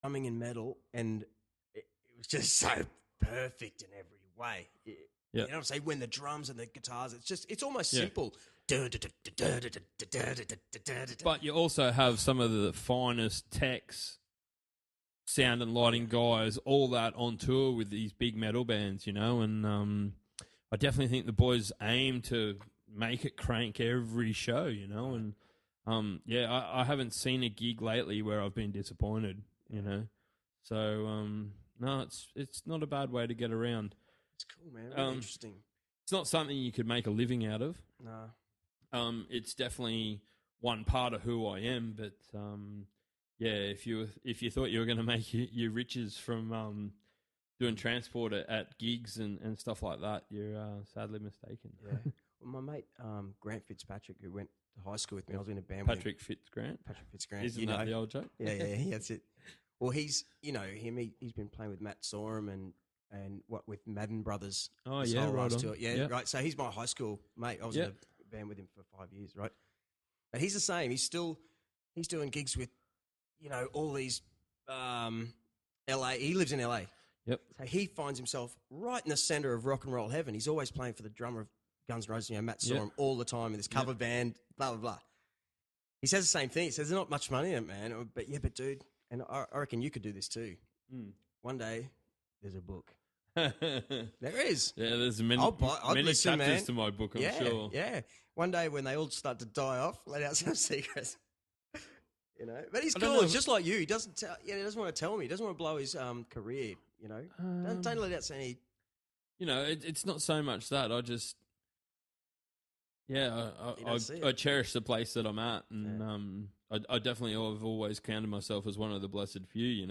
drumming and metal, and it was just so perfect in every way. You know what I'm saying? When the drums and the guitars, it's almost simple. But you also have some of the finest techs, sound and lighting guys, all that on tour with these big metal bands, you know, and I definitely think the boys aim to make it crank every show, you know, and I haven't seen a gig lately where I've been disappointed, you know. So no, it's not a bad way to get around. It's cool, man. Really interesting. It's not something you could make a living out of. No. It's definitely one part of who I am, but if you thought you were going to make your riches from doing transport at gigs and stuff like that, you're sadly mistaken. Yeah. Well, my mate Grant Fitzpatrick, who went to high school with me, I was in a band Patrick with him. Patrick Fitzgrant. Isn't that the old joke? Yeah, that's it. Well, he's he's been playing with Matt Sorum and what with Madden Brothers. Oh yeah, right on. Tour. Yeah, right. So he's my high school mate. I was in a band with him for 5 years, right? But he's the same. He's doing gigs with, all these LA. He lives in LA. Yep. So he finds himself right in the center of rock and roll heaven. He's always playing for the drummer of Guns N' Roses, Matt Sorum, all the time in this cover band, blah, blah, blah. He says the same thing. He says, there's not much money in it, man. But dude, and I reckon you could do this too. One day, there's a book. There is. Yeah, there's many listen, chapters man. to my book, I'm sure. Yeah. One day when they all start to die off, let out some secrets. But he's cool. It's just like you. He doesn't tell. He doesn't want to tell me. He doesn't want to blow his career. Don't let out any. It's not so much that I just. Yeah, I cherish the place that I'm at, and I definitely have always counted myself as one of the blessed few.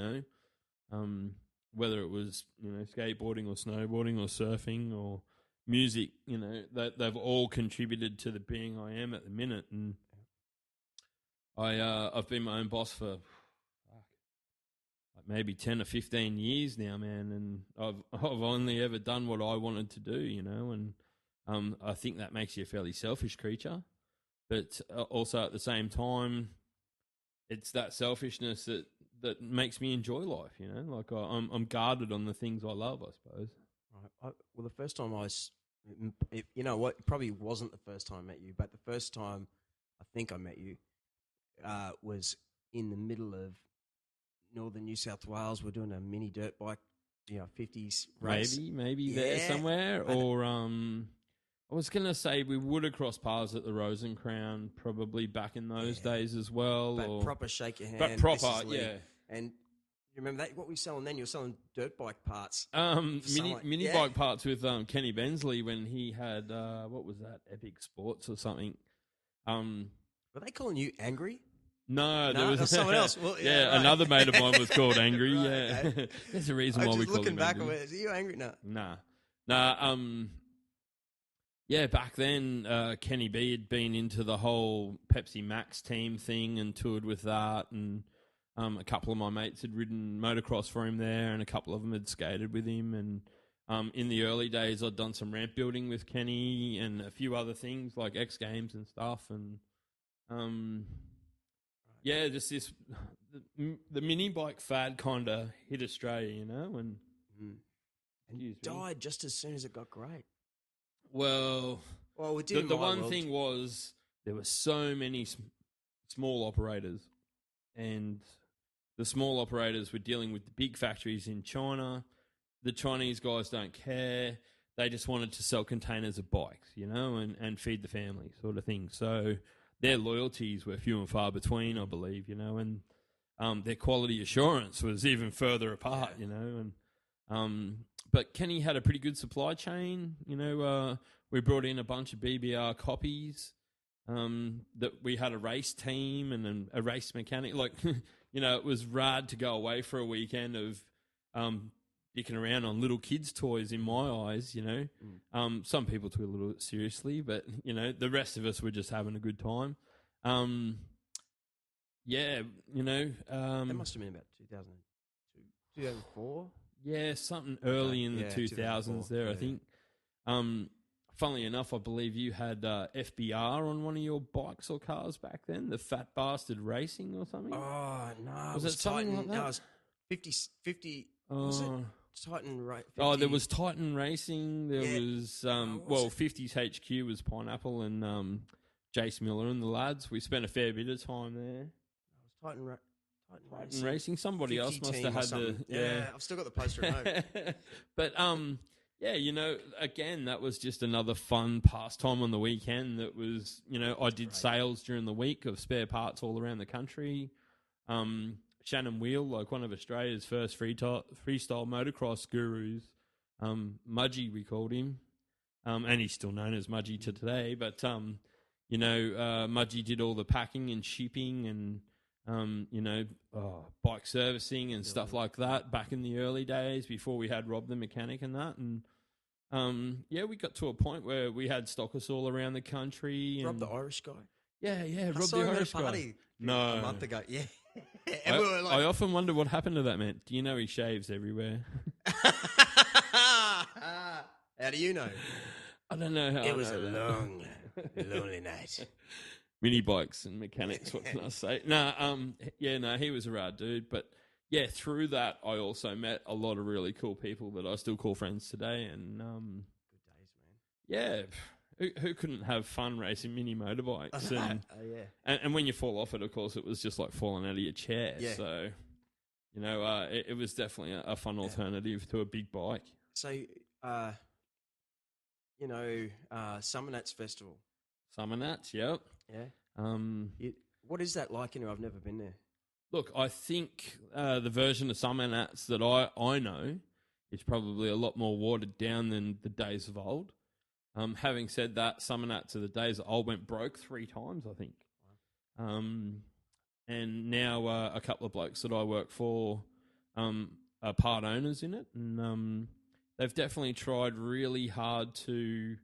Whether it was skateboarding or snowboarding or surfing or music, they've all contributed to the being I am at the minute, and I've been my own boss for maybe 10 or 15 years now, man, and I've only ever done what I wanted to do, and I think that makes you a fairly selfish creature, but also at the same time, it's that selfishness that makes me enjoy life, like I'm guarded on the things I love, I suppose. Right. Well, the first time it probably wasn't the first time I met you, but the first time I think I met you was in the middle of northern New South Wales. We're doing a mini dirt bike, 50s race. Maybe there somewhere, or I was going to say we would have crossed paths at the Rose and Crown probably back in those days as well. But proper shake your hand. But proper, yeah. And you remember that? What were you selling then? You were selling dirt bike parts. Mini bike parts with Kenny Bensley when he had, what was that, Epic Sports or something. Were they calling you Angry? No, there was someone else. Well, right. Another mate of mine was called Angry. Right, yeah, okay. There's a reason why we call him back, Angry. are you angry? No. Nah. Yeah, back then, Kenny B had been into the whole Pepsi Max team thing and toured with that, and a couple of my mates had ridden motocross for him there, and a couple of them had skated with him. And in the early days, I'd done some ramp building with Kenny and a few other things like X Games and stuff, and just the mini bike fad kind of hit Australia, and you died just as soon as it got great. Well, it did. The one thing was there were so many small operators, and the small operators were dealing with the big factories in China. The Chinese guys don't care. They just wanted to sell containers of bikes, and feed the family sort of thing. So their loyalties were few and far between, I believe, and their quality assurance was even further apart, but Kenny had a pretty good supply chain. We brought in a bunch of BBR copies. That we had a race team and a race mechanic. Like, it was rad to go away for a weekend of dicking around on little kids' toys. In my eyes, some people took it a little bit seriously, but the rest of us were just having a good time. That must have been about 2002, 2004. Yeah, something early in the 2000s there, I think. Funnily enough, I believe you had FBR on one of your bikes or cars back then, the Fat Bastard Racing or something. Oh, no. Was it something like that? No, it was 50 was it? Titan there was Titan Racing. There was, was 50's HQ was Pineapple and Jace Miller and the lads. We spent a fair bit of time there. Titan Racing. Somebody else must have had the... Yeah, I've still got the poster at home. But, again, that was just another fun pastime on the weekend. That was, I did sales during the week of spare parts all around the country. Shannon Wheel, like one of Australia's first freestyle motocross gurus, Mudgy, we called him, and he's still known as Mudgy to today. But Mudgy did all the packing and shipping and bike servicing and stuff like that back in the early days before we had Rob the mechanic and that. And we got to a point where we had stockers all around the country. Rob the Irish guy. Yeah, I Rob saw the him Irish at a party guy. a month ago. Yeah. And we were like... I often wonder what happened to that man. Do you know he shaves everywhere? How do you know? I don't know how. It was a long, lonely night. Mini bikes and mechanics, what can I say? He was a rad dude. But yeah, through that, I also met a lot of really cool people that I still call friends today. And good days, man. Yeah, who couldn't have fun racing mini motorbikes? And when you fall off it, of course, it was just like falling out of your chair. Yeah. So, it was definitely a fun alternative to a big bike. So, Summernats Festival. Summernats, yep. Yeah. What is that like? I've never been there. Look, I think the version of Summernats that I know is probably a lot more watered down than the days of old. Having said that, Summernats of the days of old went broke 3 times, I think. And now a couple of blokes that I work for are part owners in it. And they've definitely tried really hard to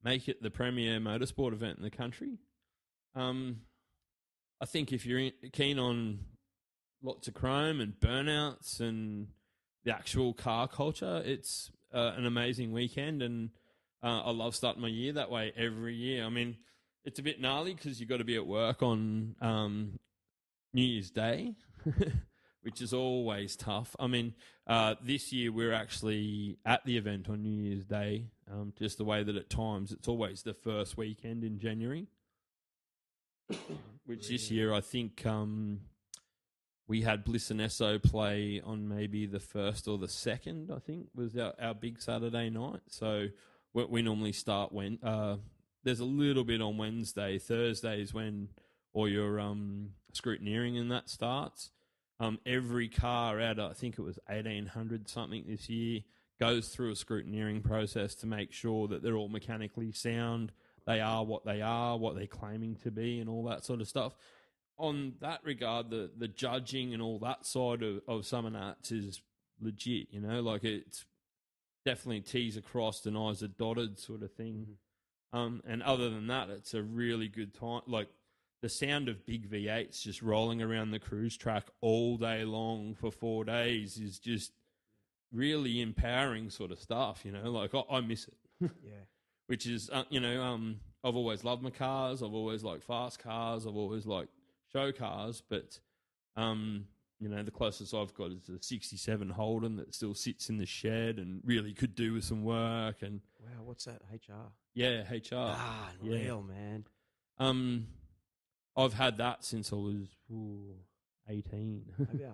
make it the premier motorsport event in the country. I think if you're keen on lots of chrome and burnouts and the actual car culture, it's an amazing weekend, and I love starting my year that way every year. I mean, it's a bit gnarly because you've got to be at work on New Year's Day, which is always tough. I mean, this year we're actually at the event on New Year's Day, just the way that at times it's always the first weekend in January, which this year I think we had Bliss and Esso play on maybe the 1st or the 2nd, I think, was our big Saturday night. So we normally start when there's a little bit on Wednesday. Thursday is when all your scrutineering and that starts. Every car out of, I think it was 1,800 something this year, goes through a scrutineering process to make sure that they're all mechanically sound. They are what they're claiming to be, and all that sort of stuff. On that regard, the judging and all that side of Summernats is legit, like it's definitely T's are crossed and I's are dotted sort of thing. And other than that, it's a really good time. Like the sound of big V8s just rolling around the cruise track all day long for 4 days is just really empowering sort of stuff, like I miss it. Yeah. Which is, I've always loved my cars. I've always liked fast cars. I've always liked show cars. But, the closest I've got is a 67 Holden that still sits in the shed and really could do with some work. And wow, what's that, HR? Yeah, HR. Unreal, man. I've had that since I was 18. Yeah.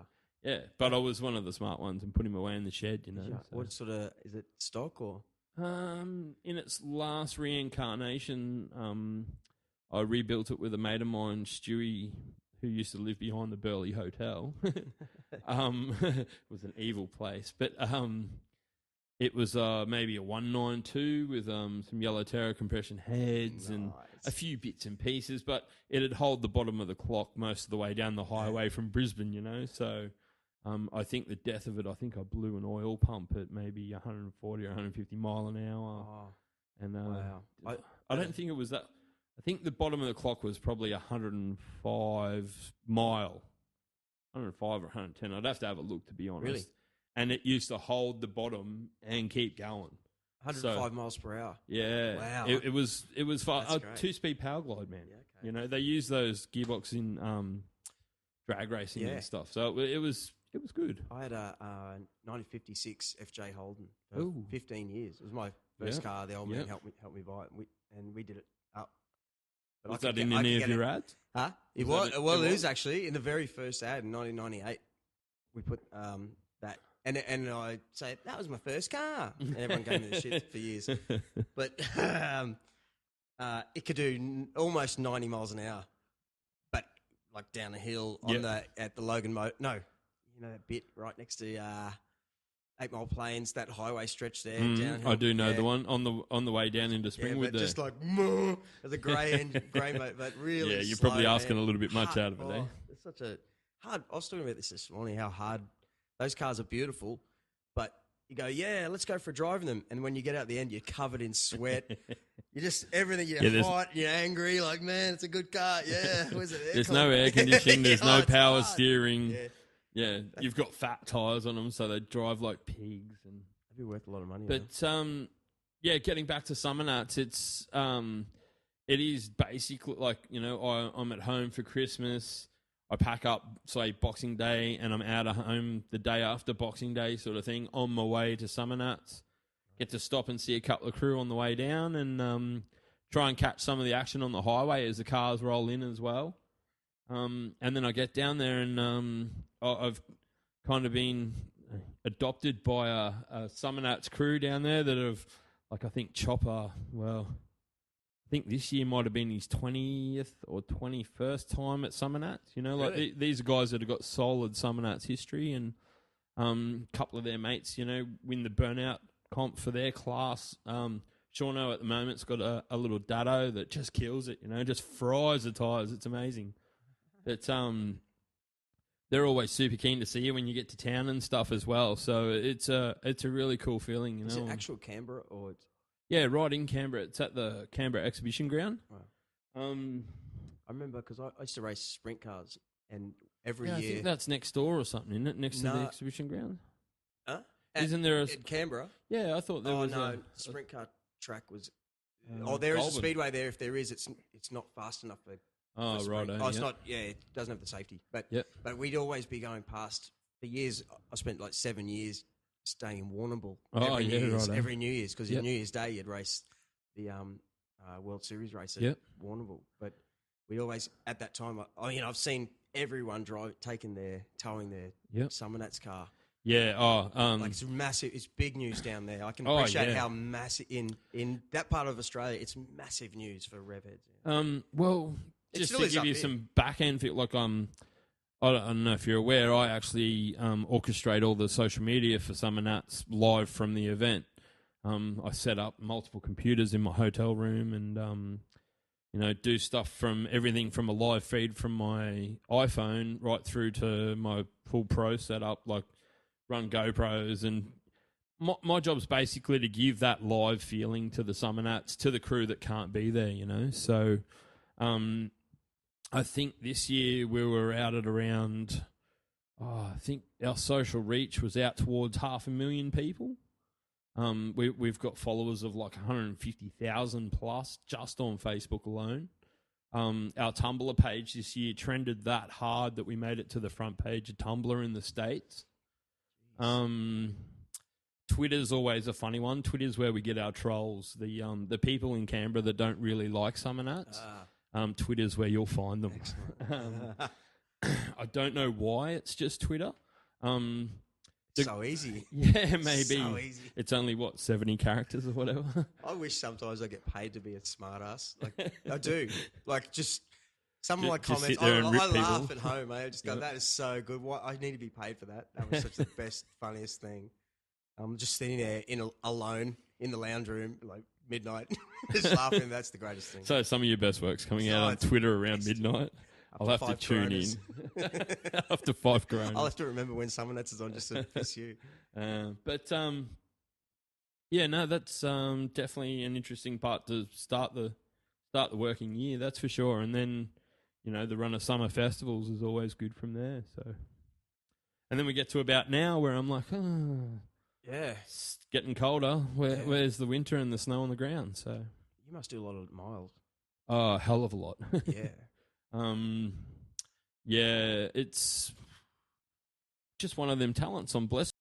Yeah, but I was one of the smart ones and put him away in the shed, So. What sort of, is it stock or? In its last reincarnation, I rebuilt it with a mate of mine, Stewie, who used to live behind the Burleigh Hotel. It was an evil place, but it was maybe a 192 with some Yellow Terror compression heads and a few bits and pieces, but it'd hold the bottom of the clock most of the way down the highway from Brisbane, So I think the death of it, I think I blew an oil pump at maybe 140 or 150 mile an hour. Oh, and wow. I don't think it was that. I think the bottom of the clock was probably 105 mile, 105 or 110. I'd have to have a look, to be honest. Really? And it used to hold the bottom and keep going. 105 miles per hour. Yeah. Wow. It was fun. That's great. 2-speed power glide, man. Yeah, okay. They use those gearbox in drag racing and stuff. So it was It was good. I had a 1956 FJ Holden for Ooh. 15 years. It was my first car. The old man helped me buy it, and we did it up. But Was that in any of your ads? Huh? It was actually in the very first ad in 1998. We put that, and I say that was my first car, and everyone gave me the shit for years. But it could do almost 90 miles an hour, but like down a hill at the Logan that bit right next to 8 Mile Plains, that highway stretch there. Downhill. I do know the one on the way down into Springwood. Just like as a grey mate, but really. Yeah, you're slow, probably asking man. a little bit much out of it, eh? It's such a hard. I was talking about this morning. How hard those cars are beautiful, but you go, let's go for a drive in them, and when you get out the end, you're covered in sweat. You just everything. You're hot. You're angry. Like, man, it's a good car. Yeah, where's it? There's no air conditioning. There's no power steering. Yeah. Yeah, you've got fat tyres on them, so they drive like pigs. And that'd be worth a lot of money. But getting back to Summernats, it is basically like, I'm at home for Christmas. I pack up, say, Boxing Day, and I'm out of home the day after Boxing Day, sort of thing, on my way to Summernats. Get to stop and see a couple of crew on the way down, and try and catch some of the action on the highway as the cars roll in as well. And then I get down there, and I've kind of been adopted by a Summernats crew down there that have, like, I think Chopper, I think this year might have been his 20th or 21st time at Summernats. Really? These are guys that have got solid Summernats history, and a couple of their mates, win the burnout comp for their class. Shauno at the moment's got a little Dado that just kills it, just fries the tyres. It's amazing. But they're always super keen to see you when you get to town and stuff as well. So it's a really cool feeling. Is it actual Canberra or? Yeah, right in Canberra. It's at the Canberra Exhibition Ground. Wow. I remember because I used to race sprint cars, and every year. I think that's next door or something, isn't it? Next to the exhibition ground. Huh? Isn't there at Canberra? Yeah, I thought there was. Oh no, sprint car track was. There is a speedway there. If there is, it's not fast enough for. Oh right. It's not. Yeah, it doesn't have the safety. But we'd always be going past. For years, I spent like 7 years staying in Warrnambool. Every New Year's, because New Year's Day you'd race the World Series race at Warrnambool. But we always at that time. I've seen everyone towing their Summernats car. Yeah. Like it's massive. It's big news down there. I can appreciate how massive in that part of Australia. It's massive news for rev heads. Well, just to give you some back end, like I don't know if you're aware, I actually orchestrate all the social media for Summernats live from the event. I set up multiple computers in my hotel room and, do stuff from everything from a live feed from my iPhone right through to my full pro setup, like run GoPros. And my job's basically to give that live feeling to the Summernats, to the crew that can't be there, So I think this year we were out at around, I think our social reach was out towards 500,000 people. We've got followers of like 150,000 plus just on Facebook alone. Our Tumblr page this year trended that hard that we made it to the front page of Tumblr in the States. Twitter's always a funny one. Twitter's where we get our trolls, the people in Canberra that don't really like Summernats. Twitter's where you'll find them. I don't know why it's just Twitter. So easy. Yeah, maybe. So easy. It's only, 70 characters or whatever? I wish sometimes I get paid to be a smartass. Like, I do. Like, just some of my comments. I laugh at home. I just go, that is so good. I need to be paid for that. That was such the best, funniest thing. I'm just sitting there alone in the lounge room, like, midnight, just laughing. That's the greatest thing. So some of your best work's coming out on Twitter around midnight. I'll have to tune in. After 5 Coronas. I'll have to remember when Summernats is on just to piss you. That's definitely an interesting part to start the working year. That's for sure. And then, the run of summer festivals is always good from there. So, and then we get to about now where I'm like, yeah, it's getting colder. Where's the winter and the snow on the ground? So you must do a lot of miles. Oh, a hell of a lot. Yeah. It's just one of them talents on Bless